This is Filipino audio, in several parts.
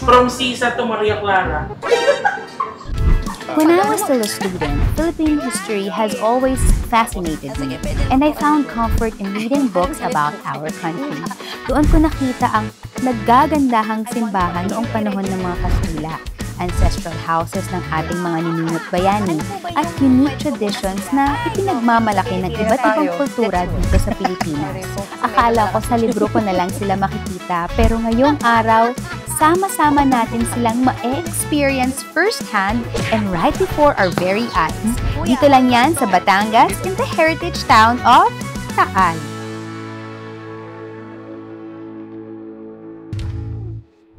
From Sisa to Maria Clara. When I was still a student, Philippine history has always fascinated me, and I found comfort in reading books about our country. Doon ko nakita ang naggagandahang simbahan noong panahon ng mga Kastila, ancestral houses ng ating mga ninuno't bayani, at unique traditions na ipinagmamalaki ng iba't ibang kultura dito sa Pilipinas. Akala ko sa libro ko na lang sila makikita, pero ngayong araw, sama-sama natin silang ma-experience firsthand and right before our very eyes. Dito lang yan sa Batangas in the heritage town of Taal.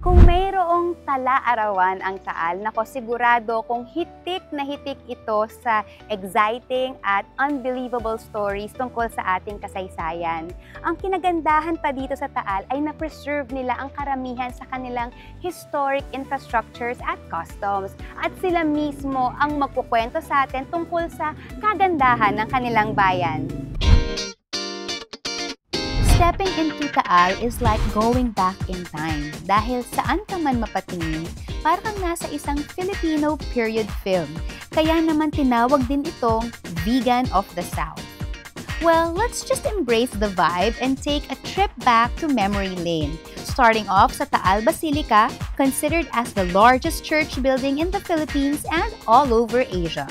Kung mayroong tala-arawan ang Taal, nako sigurado kung hitik na hitik ito sa exciting at unbelievable stories tungkol sa ating kasaysayan. Ang kinagandahan pa dito sa Taal ay na-preserve nila ang karamihan sa kanilang historic infrastructures at customs. At sila mismo ang magkukwento sa atin tungkol sa kagandahan ng kanilang bayan. Stepping into Taal is like going back in time dahil saan ka man mapatingin, parang nasa isang Filipino period film. Kaya naman tinawag din itong Vegan of the South. Well, let's just embrace the vibe and take a trip back to memory lane. Starting off sa Taal Basilica, considered as the largest church building in the Philippines and all over Asia.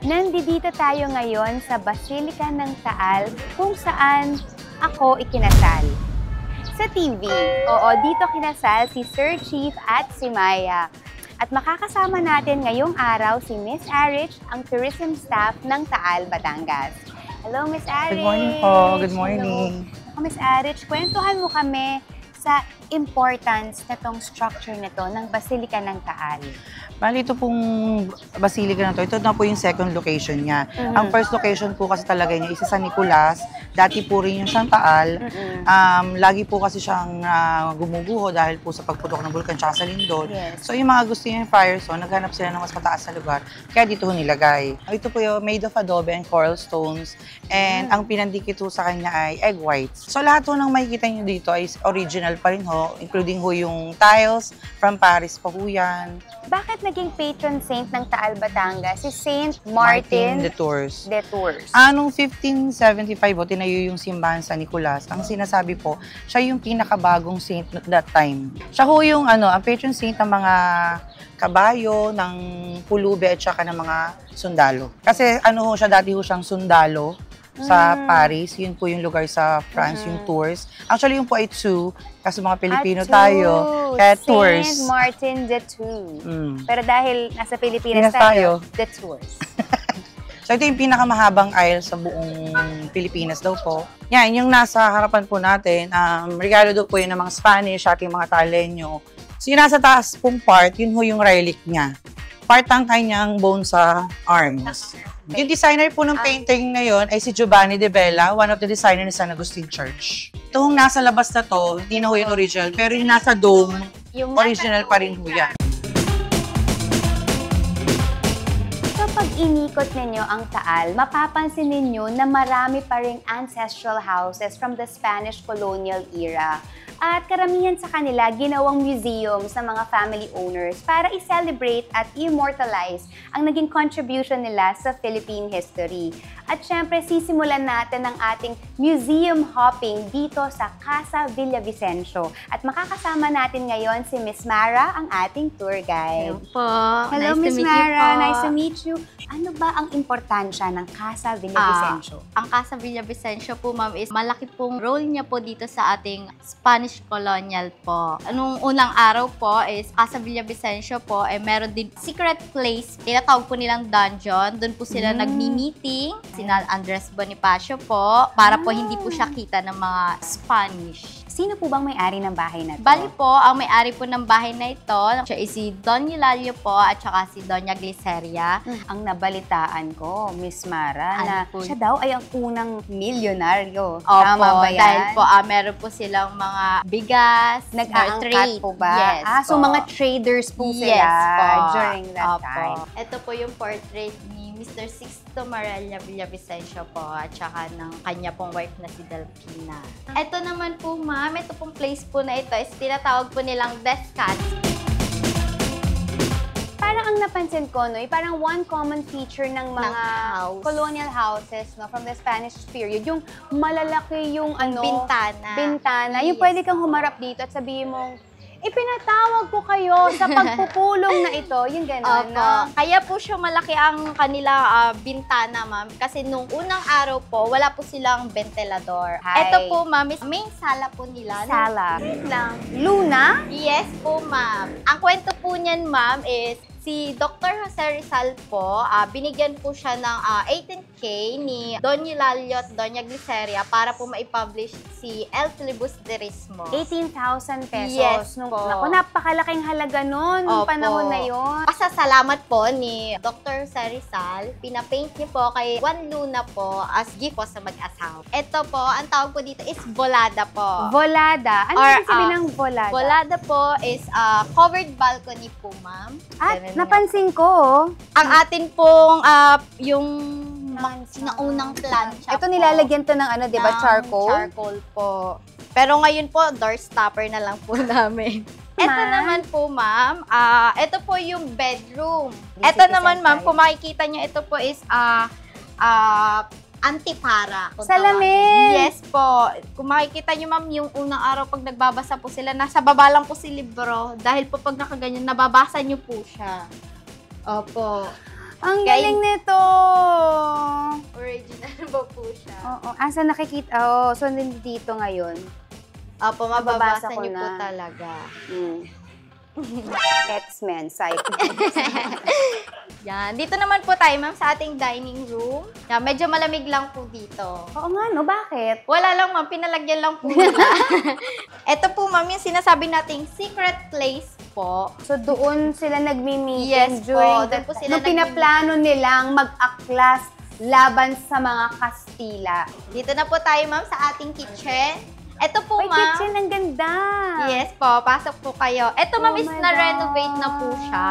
Nandito tayo ngayon sa Basilica ng Taal kung saan ako ikinasal. Sa TV, oo, dito kinasal si Sir Chief at si Maya. At makakasama natin ngayong araw si Miss Arich, ang tourism staff ng Taal, Batangas. Hello, Miss Arich! Good morning po. Good morning. Hello. Miss Arich, kwentuhan mo kami sa importance na tong structure na to ng Basilica ng Taal. Bali, ito pong basilica na to, ito na po yung second location niya. Ang first location po kasi talaga niya, isa San Nicolas. Dati po rin yung siyang Taal. Lagi po kasi siyang gumuguho dahil po sa pagputok ng bulkan tsaka sa lindol. Yes. So yung mga gusto yung fire zone, naghanap sila ng mas mataas na lugar. Kaya dito ho nilagay. Ito po yung made of adobe and coral stones. And ang pinandikit ho sa kanya ay egg whites. So lahat ho ng makikita nyo dito ay original pa rin ho, including ho yung tiles from Paris pa ho yan. Bakit naging patron saint ng Taal, Batangas si Saint Martin de Tours. de Tours? Noong 1575 po, tinayo yung simbahan San Nicolas. Ang sinasabi po, siya yung pinakabagong saint at that time. Siya ho yung ang patron saint ng mga kabayo, ng pulube at saka ng mga sundalo. Kasi ho siya, dati ho siyang sundalo sa Paris. Yun po yung lugar sa France, yung Tours. Actually, yung po ay Tours, kasi mga Pilipino tayo. Kaya Tours. Saint Martin de Tours. Pero dahil nasa Pilipinas tayo, de Tours. So ito yung pinakamahabang aisle sa buong Pilipinas daw po. Yan, yung nasa harapan po natin, regalo daw po yun ng mga Spanish, ating mga Talenyo. So yung nasa taas pong part, yun ho yung relic niya. Part ng kanyang bone sa arms. Yung designer po ng painting ngayon ay si Giovanni de Bella, one of the designer ng San Agustin Church. Itong nasa labas na to, hindi na ho yung original, pero yung nasa dome, yung original pa rin ho yan. Kapag inikot ninyo ang Taal, mapapansin ninyo na marami pa ring ancestral houses from the Spanish colonial era. At karamihan sa kanila ginawang museum sa mga family owners para i-celebrate at immortalize ang naging contribution nila sa Philippine history. At syempre, sisimulan natin ang ating museum hopping dito sa Casa Villavicencio. At makakasama natin ngayon si Miss Mara, ang ating tour guide. Hello po. Hello, Nice Miss to meet Mara. you po. Nice to meet you. Ano ba ang importansya ng Casa Villavicencio? Ang Casa Villavicencio po, ma'am, is malaki pong role niya po dito sa ating Spanish colonial po. Anong unang araw po is Casa Villavicencio po, meron din secret place. Tinatawag po nilang dungeon. Doon po sila nagmi-meeting. Sina Andres Bonifacio po, para po hindi po siya kita ng mga Spanish. Sino po bang may-ari ng bahay na to? Bali po, ang may-ari po ng bahay na ito, siya is si Don Eulalio po at saka si Doña Gliceria. Ang nabalitaan ko, Miss Mara, Ano na po? siya daw ay ang unang milyonaryo. Opo, Tama ba yan? dahil po meron po silang mga bigas, Nag-aangkat trade. po ba? Yes so po. mga traders po sila Yes po. during that Opo. time. Ito po yung portrait ni Mr. Sixto Marella Villavicencio po at saka ng kanya pong wife na si Delfina. Ito naman po, ma'am, ito pong place po na ito is tinatawag po nilang Descans. napansin ko, no, parang one common feature ng mga house. colonial houses, no, from the Spanish period, yung malalaki yung Bintana. bintana. Yung Yes. pwede kang humarap dito at sabihin mong, ipinatawag ko kayo sa pagpupulong na ito. Yung gano'n, Opo. no? Kaya po siya malaki ang kanila bintana, ma'am. Kasi nung unang araw po, wala po silang ventilador. Hi. Ito po, ma'am, is main sala po nila. Sala. Lang. Luna? Yes po, ma'am. Ang kwento po niyan, ma'am, is si Dr. Jose Rizal po, binigyan po siya ng 18K ni Don Eulalio at Doña Gliceria para po maipublish si El Filibusterismo. 18,000 pesos. Yes Nung, po. naku, napakalaking halaga nun, nung Opo. panahon na yon. Pasasalamat po ni Dr. Jose Rizal, pinapaint niyo po kay Juan Luna po as gift po sa mag-asawa. Ito po, ang tawag po dito is volada po. Volada. Ano Or, yung sabihin ng volada? Volada po is covered balcony po, ma'am. At Ganun napansin ko, ang atin pong yung Plancha. naunang plancha ito po, nilalagyan to ng ano, di ba, ng charcoal? Charcoal po. Pero ngayon po, door stopper na lang po namin. Ito Ma'am? naman po, ma'am, ito po yung bedroom. Visit Ito naman, isang ma'am, tayo. kung makikita niyo, ito po is antipara. kung Salamin! tawagin. Yes po. Kung makikita niyo, ma'am, yung unang araw pag nagbabasa po sila, nasa baba lang po si libro. Dahil po pag nakaganyan, nababasa niyo po siya. Opo. Ang Kaya- galing nito! Original ba po siya? Oo, asa nakikita? Oh, so dito ngayon. Opo, Nababasa mababasa ko niyo po na. talaga. X-Men, psycho. Yan. Dito naman po tayo, ma'am, sa ating dining room. Yan, medyo malamig lang po dito. Oo nga, no? Bakit? Wala lang, ma'am. Pinalagyan lang po nila. Ito po, ma'am, yung sinasabi nating secret place po. So doon sila nagmi-meeting Yes po, during doon po sila nung pinaplano nilang mag-aklas laban sa mga Kastila. Dito na po tayo, ma'am, sa ating kitchen. Ito po, Ay, ma'am. kitchen, ang ganda! Yes po, pasok po kayo. Ito, ma'am, Oh is my na-renovate na po God. siya.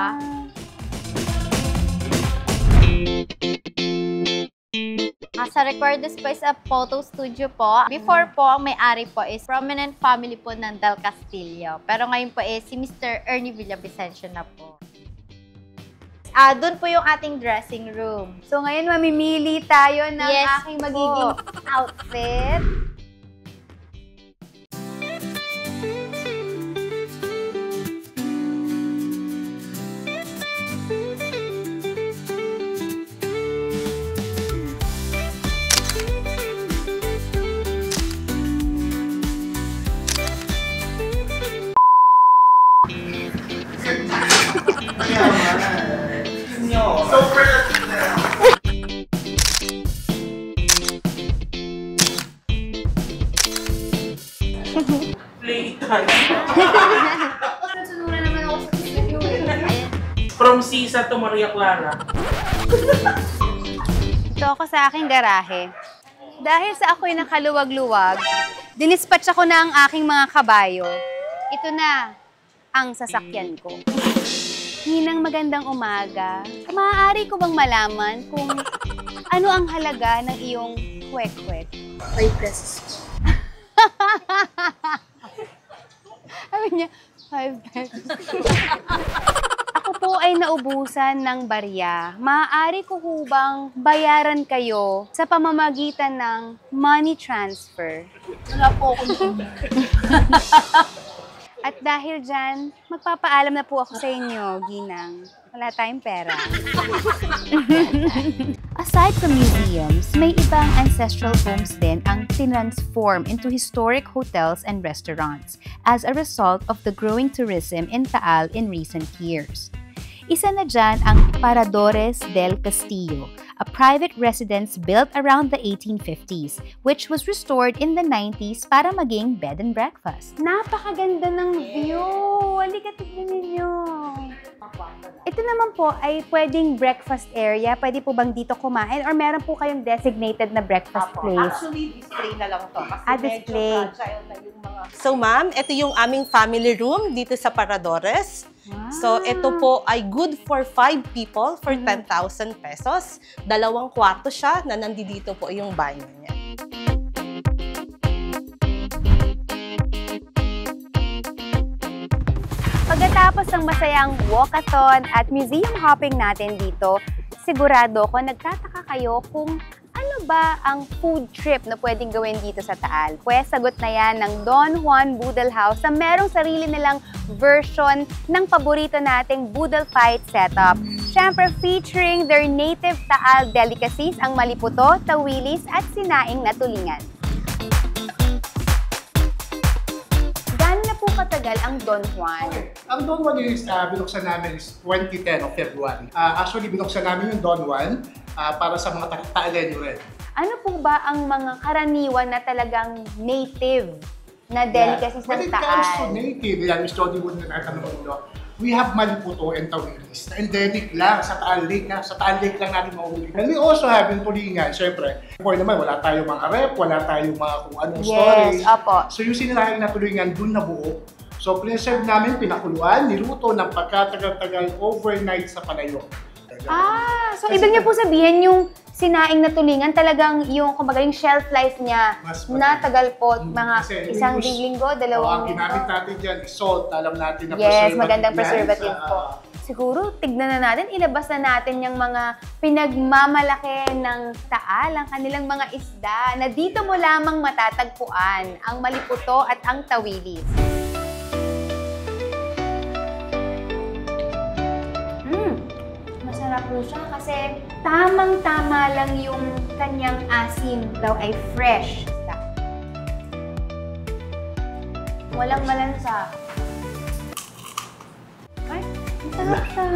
Sa Recuerdos po is a photo studio po. Before po, ang may-ari po is prominent family po ng Del Castillo. Pero ngayon po is si Mr. Ernie Villavicencio na po. Doon po yung ating dressing room. So ngayon mamimili tayo ng Yes aking po. magiging outfit. Playtime. Sunod naman ako sa studio. From Sisa to Maria Clara. Ito ako sa aking garahe. Dahil sa ako'y nakaluwag-luwag, dinispatch ako na ang aking mga kabayo. Ito na ang sasakyan ko. Hinang magandang umaga. Maaari ko bang malaman kung ano ang halaga ng iyong kwek-kwek? 5 pesos. Sabi niya, 5 pesos. Ako po ay naubusan ng barya. Maaari ko hubang bayaran kayo sa pamamagitan ng money transfer? Wala po akong At dahil dyan, magpapaalam na po ako sa inyo, Ginang. Wala tayong pera. Aside from museums, may ibang ancestral homes din ang tinransform into historic hotels and restaurants as a result of the growing tourism in Taal in recent years. Isa na dyan ang Paradores del Castillo, a private residence built around the 1850s, which was restored in the 90s para maging bed and breakfast. Napakaganda ng view! Halika, tignan ninyo! Ito naman po ay pwedeng breakfast area. Pwede po bang dito kumain? Or meron po kayong designated na breakfast place? Actually, display na lang to. Kasi Display. medyo fragile na yung mga... So ma'am, ito yung aming family room dito sa Paradores. So ito po ay good for 5 people for 10,000 pesos. 2 kwarto siya na nandito po yung banyo niya. Pagkatapos Pagkatapos ng masayang walkathon at museum hopping natin dito, sigurado ko nagtataka kayo kung ano ba ang food trip na pwedeng gawin dito sa Taal? Pwes, sagot na yan ng Don Juan Boodle House na merong sarili nilang version ng paborito nating boodle fight setup. Siyempre, featuring their native Taal delicacies, ang maliputo, tawilis at sinaing na tulingan. Gaano na po katagal ang Don Juan? Okay. Ang Don Juan is, binuksan namin is 2010 of February. Actually, binuksan namin yung Don Juan para sa mga Taalenyo rin. Ano po ba ang mga karaniwan na talagang native na delicacies ng When it comes to Taal? native, yan, Mr. Hollywood na natanong mo, we have maliputo and tawilis. Endemic lang sa Taal Lake. Sa Taal Lake lang natin mahuli. And we also have yung tulingan, syempre. Kung naman, wala tayong mga rep, wala tayong mga kung anong stories. Yes, opo. So yung sinirahin na tulingan, dun na buo. So preserve namin, pinakuluan, niluto ng pagkatagal-tagal overnight sa palayo. So ibig niyo po sabihin yung sinaing na tulingan, talagang yung, kumbaga, yung shelf life niya, Mas natagal po, mga Kasi isang we use- linggo, dalawang ang ginamit natin dyan is salt. Alam natin na Yes, preservative magandang yan preservative sa- po. Siguro, tignan na natin, ilabas na natin yung mga pinagmamalaki ng Taal, ang kanilang mga isda, na dito mo lamang matatagpuan, ang maliputo at ang tawilis. Masarap po siya kasi tamang-tama lang yung kanyang asim daw ay fresh. Walang malansa. Ay, masarap siya.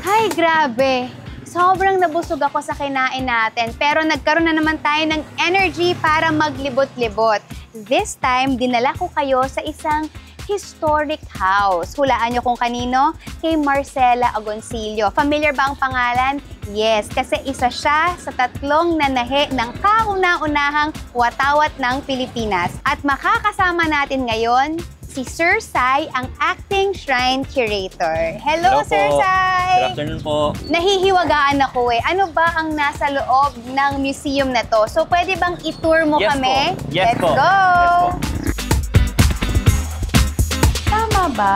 Ay, grabe! Sobrang nabusog ako sa kinain natin, pero nagkaroon na naman tayo ng energy para maglibot-libot. This time, dinala ko kayo sa isang historic house. Hulaan niyo kung kanino? Kay Marcela Agoncillo. Familiar ba ang pangalan? Yes, kasi isa siya sa 3 nanahe ng kauna-unahang watawat ng Pilipinas. At makakasama natin ngayon si Sir Sai, ang acting shrine curator. Hello, Sir po. Sai! Good afternoon po. Nahihiwagaan ako eh. Ano ba ang nasa loob ng museum na to? So, pwede bang i-tour mo Yes kami? po. Yes Let's po. go! Yes po. Tama ba,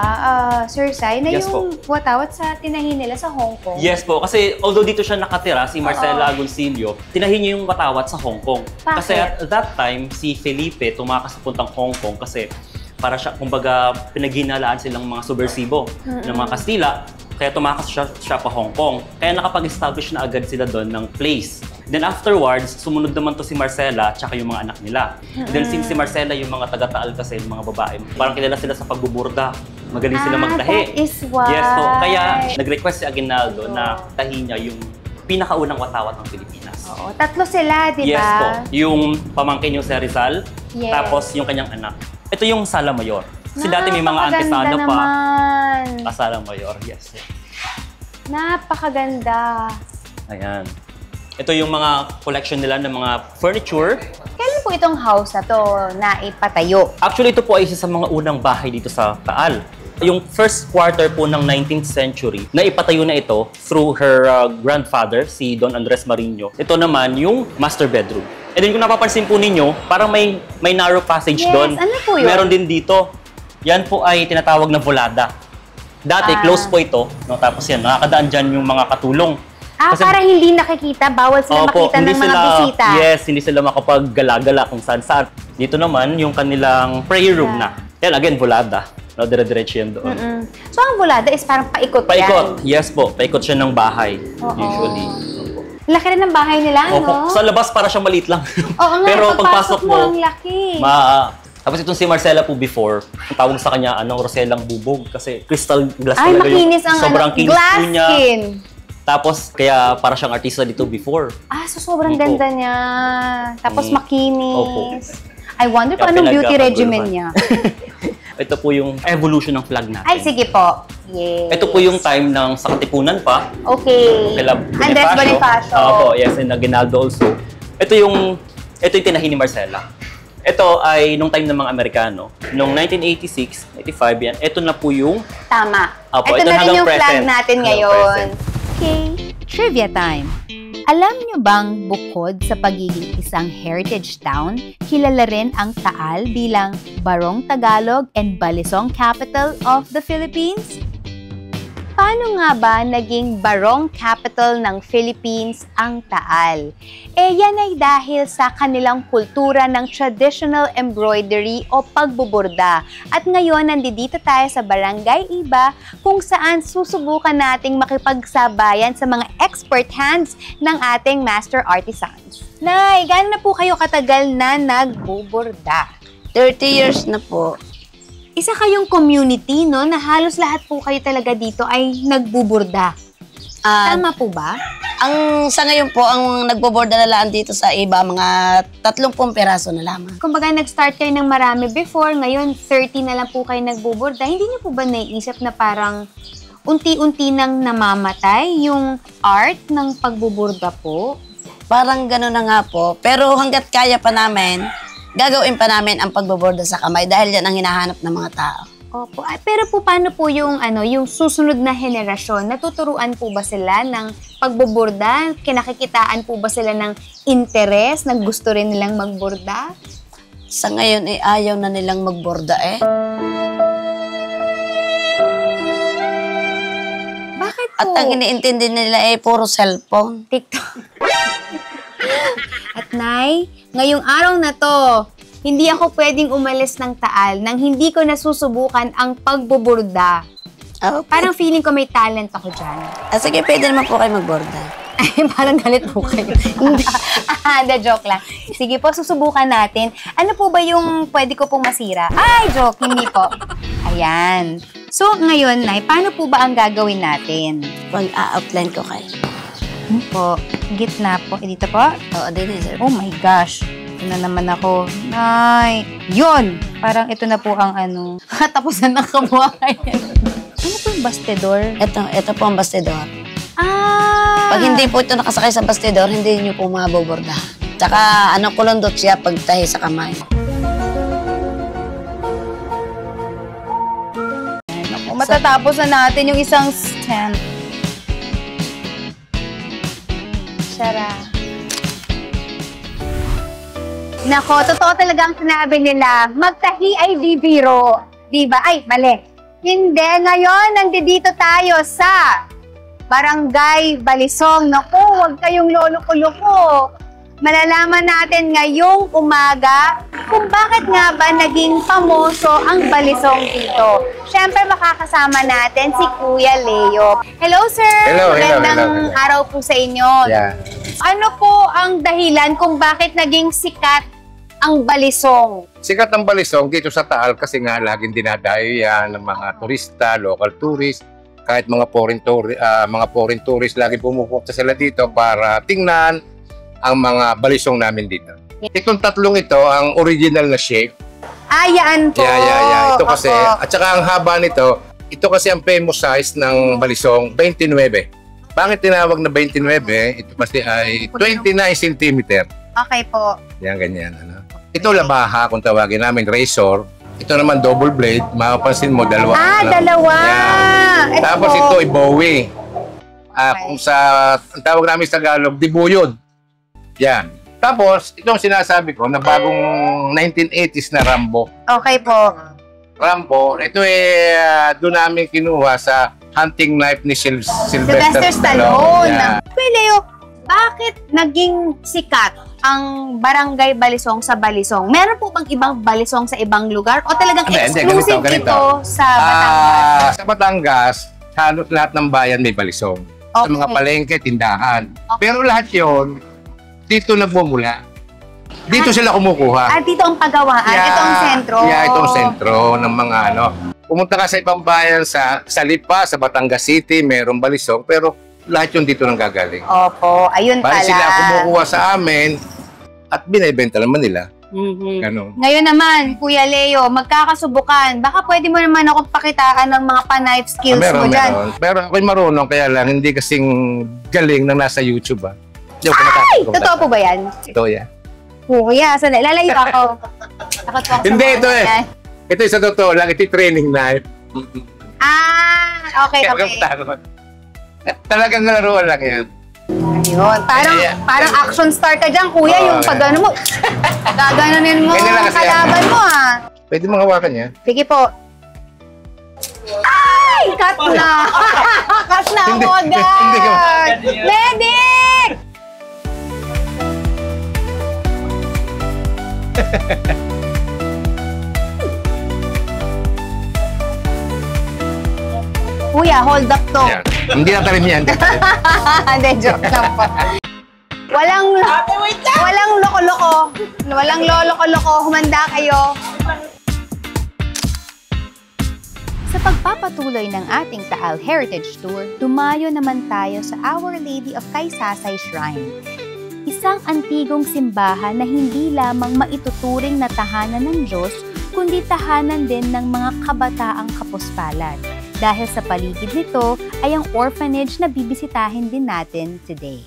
Sir Sai, na Yes yung watawat sa tinahin nila sa Hong Kong? Yes po, kasi although dito siya nakatira, si Marcela Agoncillo, tinahin niya yung watawat sa Hong Kong. Bakit? Kasi at that time, si Felipe tumakas sa puntang Hong Kong kasi para siya, kumbaga, pinaghinalaan silang mga subversibo ng mga Kastila. Kaya tumakas siya pa Hong Kong. Kaya nakapag-establish na agad sila doon ng place. Then afterwards, sumunod naman to si Marcela at yung mga anak nila. Then since si Marcela, yung mga taga-Taal kasi, yung mga babae, parang kilala sila sa pagbuburda. Magaling sila magtahi. That is why. Yes, so kaya nag-request si Aguinaldo na tahi niya yung pinakaunang watawat ng Pilipinas. Oo, 3 sila, di ba? Yes po. Yung pamangkin yung si Rizal, Yes. tapos yung kanyang anak. Ito yung Sala Mayor. Kasi dati may mga antesana pa. Naman. Sala Mayor, yes. Napakaganda. Ayan. Ito yung mga collection nila ng mga furniture. Kailan po itong house na to na ipatayo? Actually, ito po ay isa sa mga unang bahay dito sa Taal. Yung first quarter po ng 19th century, na ipatayo na ito through her grandfather, si Don Andres Marino. Ito naman yung master bedroom. And then kung napapansin po ninyo, parang may narrow passage Yes, doon. ano po yun? Meron din dito. Yan po ay tinatawag na volada. Dati, close po ito. No? Tapos yan, nakakadaan dyan yung mga katulong. Kasi- Para hindi nakikita, bawal sila makita ng mga bisita. Yes, hindi sila makapaggala-gala kung saan-saan. Dito naman, yung kanilang prayer room na. Yan, again, volada. No, dire-diretso yan doon. So, ang bulada is parang paikot Paikot, yan. yes po. Paikot siya ng bahay, Oo. usually. Laki rin ng bahay nila, Opo. no? Sa labas, para siyang maliit lang. Oo nga, Pero pagpasok mo, ang laki. tapos itong si Marcela po before, ang tawag sa kanya, Roselang Bubog. Kasi crystal glass Ay, talaga makinis ang sobrang kinis glass po niya. skin. Tapos, kaya para siyang artista dito before. So sobrang Opo. ganda niya. Tapos makinis. Opo. I wonder Kaya kung anong beauty regimen pinagkakaguluhan. niya. Ito po yung evolution ng flag natin. Ay, sige po. Yes. Ito po yung time ng sa Katipunan pa. Okay. Kila Andres Bonifacio. Opo, yes, and Aguinaldo also. Ito yung tinahin ni Marcela. Ito ay nung time ng mga Amerikano. Noong 1986, 85 yan. Ito na po yung Tama. Opo, Ito ito na rin hanggang yung flag present. natin Hanggang ngayon. present. Okay. Trivia time! Alam nyo bang bukod sa pagiging isang heritage town, kilala rin ang Taal bilang Barong Tagalog and Balisong capital of the Philippines? Paano nga ba naging barong capital ng Philippines ang Taal? Yan ay dahil sa kanilang kultura ng traditional embroidery o pagbuburda. At ngayon, nandito tayo sa Barangay Iba kung saan susubukan nating makipagsabayan sa mga expert hands ng ating master artisans. Nay, gaano na po kayo katagal na nagbuburda? 30 years na po. Isa kayong community, no, na halos lahat po kayo talaga dito ay nagbuburda. Tama po ba? Sa ngayon po, ang nagboborda na lang dito sa iba, mga 30 peraso na lamang. Kumbaga, nag-start kayo ng marami before, ngayon 30 na lang po kayo nagbuburda. Hindi niyo po ba naiisip na parang unti-unti nang namamatay yung art ng pagbuburda po? Parang gano'n na nga po. Pero hanggat kaya pa namin, gagawin pa namin ang pagboborda sa kamay dahil yan ang hinahanap ng mga tao. Opo. Pero po, paano po yung, yung susunod na henerasyon? Natuturuan po ba sila ng pagboborda? Kinakikitaan po ba sila ng interes na gusto rin nilang magborda? Sa ngayon, ayaw na nilang magborda Bakit po? At ang iniintindi nila puro cellphone. TikTok. At Nay, ngayong araw na to, hindi ako pwedeng umalis ng Taal nang hindi ko nasusubukan ang pagbuburda. Okay. Parang feeling ko may talent ako dyan. Sige, pwede naman po kayo magborda. Ay, parang galit po kayo. The joke lang. Sige po, susubukan natin. Ano po ba yung pwede ko pong masira? Ay, joke, hindi po. Ayan. So, ngayon, Nay, paano po ba ang gagawin natin? Pag-outline ko kayo. Po, gitna po. Dito po? Oo, din sir. Oh my gosh. Ito na naman ako. Nay! Yun! Parang ito na po ang katapusan ng kabuhayan. Ano po yung bastidor? Ito po ang bastidor. Ah! Pag hindi po ito nakasakay sa bastidor, hindi niyo po maboborda. Tsaka kulundot siya pag tahi sa kamay. Matatapos na natin yung isang stamp. Tara. Nako, totoo talaga ang sinabi nila, magtahi ay di biro. Diba? Ay, mali. Hindi, ngayon, nandito tayo sa Barangay Balisong. Naku, huwag kayong lolo-loko. Malalaman natin ngayong umaga kung bakit nga ba naging pamoso ang Balisong dito. Siyempre, makakasama natin si Kuya Leo. Hello, sir! Magandang araw po sa inyo. Yeah. Ano po ang dahilan kung bakit naging sikat ang Balisong? Sikat ang Balisong dito sa Taal kasi nga laging dinadayo yan ng mga turista, local tourist, kahit mga foreign tourist, lagi pumupunta sila dito para tingnan ang mga balisong namin dito. Itong tatlong ito, ang original na shape. Yan po. Yeah. Ito kasi, Opo. at saka ang haba nito, ito kasi ang famous size ng balisong, 29. Bakit tinawag na 29? Ito kasi ay 29 cm. Okay po. Yan, ganyan. Ito labaha, kung tawagin namin, razor. Ito naman double blade. Makapansin mo, dalawa. Dalawa. Yan. Tapos ito ay bowie. Kung ang tawag namin sa Tagalog, dibuyod. Yan. Tapos, itong sinasabi ko na bagong 1980s na Rambo. Okay po. Rambo, ito doon namin kinuha sa hunting knife ni Sylvester Stallone. Yeah. Kuya Leo, bakit naging sikat ang Barangay Balisong sa Balisong? Meron po bang ibang Balisong sa ibang lugar? O talagang exclusive ganito. ito sa Batangas? Sa Batangas, halos lahat ng bayan may balisong. Sa mga palengke, tindahan. Pero lahat yon dito nagmumula. Dito sila kumukuha. Dito ang pagawaan. Ito ang sentro. Ito ang sentro ng mga Pumunta ka sa ibang bayan, sa Lipa, sa Batangas City, mayroong balisong, pero lahat yun dito nang gagaling. Opo, ayun pala. Bali sila kumukuha sa amin at binibenta naman nila. Ganun. Ngayon naman, Kuya Leo, magkakasubukan. Baka pwede mo naman ako pakitaan ng mga pa-knife skills mo dyan. Meron. Pero ako'y marunong, kaya lang hindi kasing galing na nasa YouTube. Ay! Totoo po ba yan? Ito yan. Kuya, sana lalayo ako. Takot po ako sa Hindi, mga ito yan. Ito sa totoo lang, ito training knife. Okay. Talagang naruan lang yan. Ayun. Parang action star ka dyan, kuya. Yung pag ano mo, gaganunin mo Ganyan lang ang kasi kalaban mo, ah. Pwede mong hawakan niya. Sige po. Ay! Cut na! Cut na ako agad! Hindi ka Medic! Kuya, hold up to. Yan. Hindi na talim yan. Hindi, joke lang po. Walang loko-loko. Walang lolo-loko. Humanda kayo. Sa pagpapatuloy ng ating Taal Heritage Tour, dumayo naman tayo sa Our Lady of Kaysasay Shrine. Isang antigong simbahan na hindi lamang maituturing na tahanan ng Diyos, kundi tahanan din ng mga kabataang kapuspalad. Dahil sa paligid nito ay ang orphanage na bibisitahin din natin today.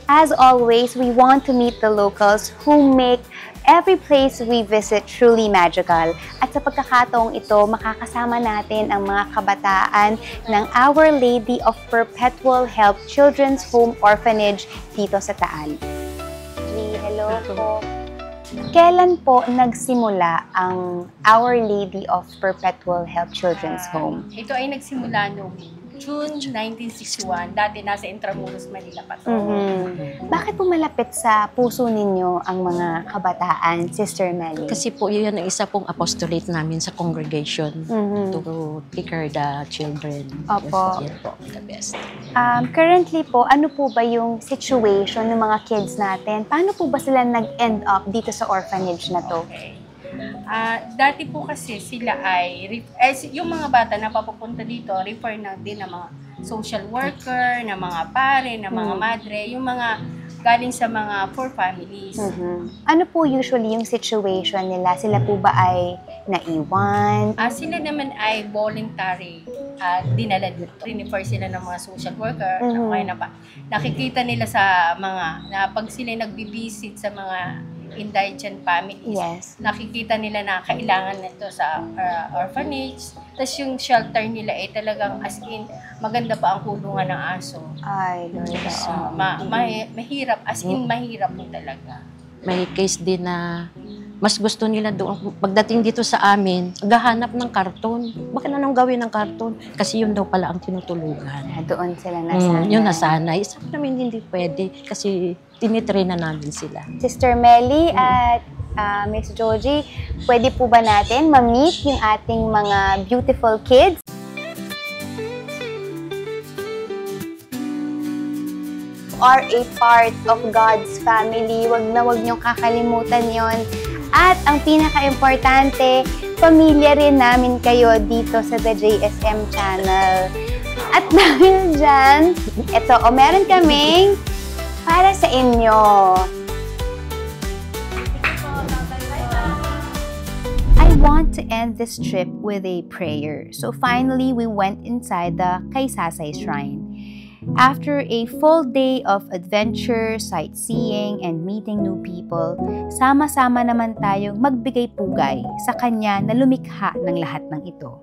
As always, we want to meet the locals who make every place we visit truly magical. At sa pagkakataong ito, makakasama natin ang mga kabataan ng Our Lady of Perpetual Help Children's Home Orphanage dito sa Taal. Hello po. Kailan po nagsimula ang Our Lady of Perpetual Help Children's Home? Ito ay nagsimula noong June 1961. Dati nasa Intramuros, Manila pa to. Bakit po malapit sa puso ninyo ang mga kabataan, Sister Melly? Kasi po yun ang isa pong apostolate namin sa congregation to take care the children. Opo. Yes, yan po, the best. Currently po, ano po ba yung situation ng mga kids natin? Paano po ba sila nag-end up dito sa orphanage na to? Okay. Dati po kasi sila ay, yung mga bata na papupunta dito, refer na din ng mga social worker, ng mga pare, ng mga madre, yung mga galing sa mga poor families. Ano po usually yung situation nila? Sila po ba ay naiwan? Sila naman ay voluntary. Dinala dito. Refer sila ng mga social worker. Nakikita nila sa mga, na pag sila nagbibisit sa mga indigent families, nakikita nila na kailangan nito sa orphanage. Tapos yung shelter nila ay talagang as in, maganda pa ang kulungan ng aso. Ay, Lord. So, mahirap, as in mahirap po talaga. May case din na mas gusto nila doon, pagdating dito sa amin, gahanap ng karton. Bakit anong gawin ng karton? Kasi yun daw pala ang tinutulugan. Doon sila nasanay. Yun nasanay. Sabi namin hindi pwede kasi tinitrain na namin sila. Sister Melly at Miss Joji, pwede po ba natin ma-meet yung ating mga beautiful kids? Are a part of God's family. Wag niyong kakalimutan yon. At ang pinaka-importante, pamilya rin namin kayo dito sa The JSM Channel. At dahil dyan, ito, meron kaming para sa inyo. I want to end this trip with a prayer. So finally, we went inside the Kaysasay Shrine. After a full day of adventure, sightseeing, and meeting new people, sama-sama naman tayong magbigay-pugay sa Kanya na lumikha ng lahat ng ito.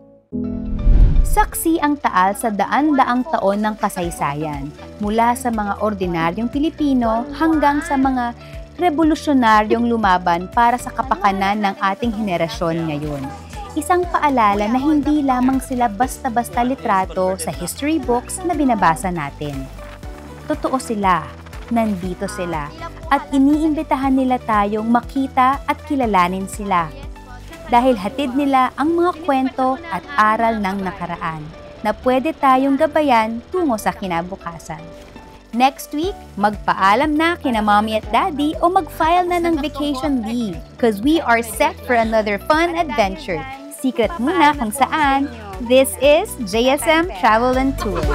Saksi ang Taal sa daan-daang taon ng kasaysayan, mula sa mga ordinaryong Pilipino hanggang sa mga revolusyonaryong lumaban para sa kapakanan ng ating henerasyon ngayon. Isang paalala na hindi lamang sila basta-basta litrato sa history books na binabasa natin. Totoo sila, nandito sila, at iniimbitahan nila tayong makita at kilalanin sila. Dahil hatid nila ang mga kwento at aral ng nakaraan na pwede tayong gabayan tungo sa kinabukasan. Next week, magpaalam na kina mommy at daddy o mag-file na ng vacation leave because we are set for another fun adventure. Secret muna kung saan. This is JSM Travel and Tours.